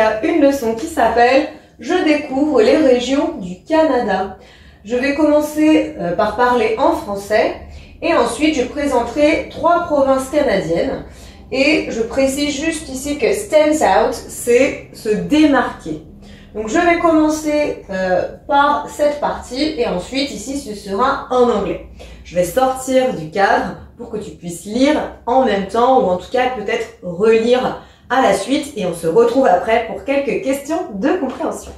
faire une leçon qui s'appelle « Je découvre les régions du Canada ». Je vais commencer par parler en français et ensuite je présenterai 3 provinces canadiennes. Et je précise juste ici que « stands out », c'est se démarquer. Donc je vais commencer par cette partie et ensuite ici ce sera en anglais. Je vais sortir du cadre pour que tu puisses lire en même temps ou en tout cas peut-être relire à la suite et on se retrouve après pour quelques questions de compréhension.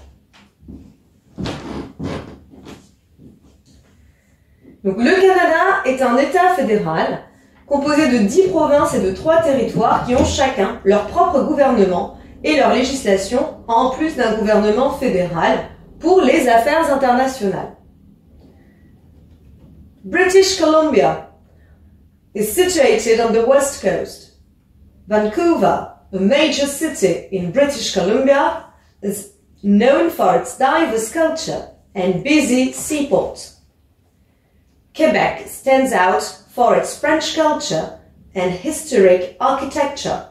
Donc le Canada est un État fédéral composé de 10 provinces et de 3 territoires qui ont chacun leur propre gouvernement et leur législation, en plus d'un gouvernement fédéral pour les affaires internationales. British Columbia is situated on the west coast. Vancouver, a major city in British Columbia, is known for its diverse culture and busy seaport. Quebec stands out for its French culture and historic architecture.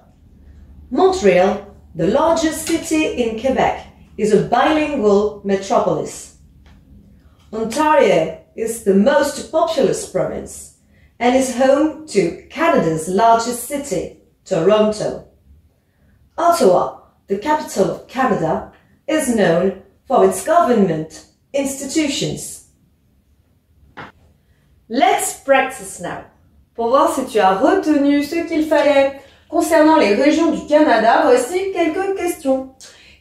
Montreal, the largest city in Quebec, is a bilingual metropolis. Ontario is the most populous province and is home to Canada's largest city, Toronto. Ottawa, the capital of Canada, is known for its government institutions. Let's practice now. Pour voir si tu as retenu ce qu'il fallait concernant les régions du Canada, voici quelques questions.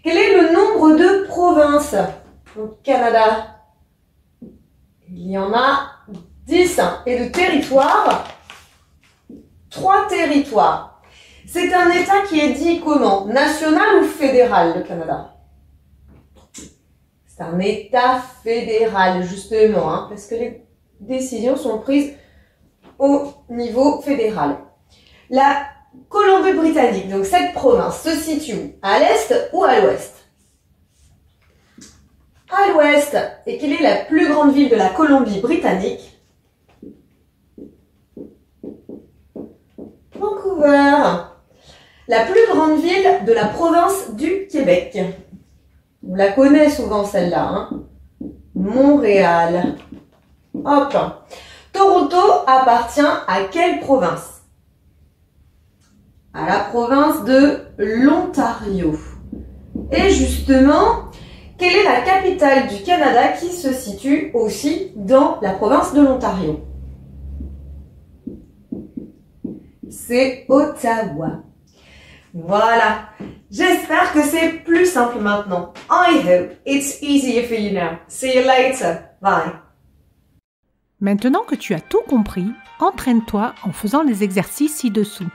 Quel est le nombre de provinces au Canada? Il y en a 10. Et de territoires? 3 territoires. C'est un État qui est dit comment? National ou fédéral, le Canada? C'est un État fédéral, justement, hein, parce que les décisions sont prises au niveau fédéral. La Colombie-Britannique, donc cette province, se situe où? À l'est ou à l'ouest? À l'ouest. Et quelle est la plus grande ville de la Colombie-Britannique? Vancouver. La plus grande ville de la province du Québec. On la connaît souvent celle-là, hein? Montréal. Hop. Toronto appartient à quelle province? À la province de l'Ontario. Et justement, quelle est la capitale du Canada qui se situe aussi dans la province de l'Ontario? C'est Ottawa. Voilà. J'espère que c'est plus simple maintenant. I hope it's easier for you now. See you later. Bye. Maintenant que tu as tout compris, entraîne-toi en faisant les exercices ci-dessous.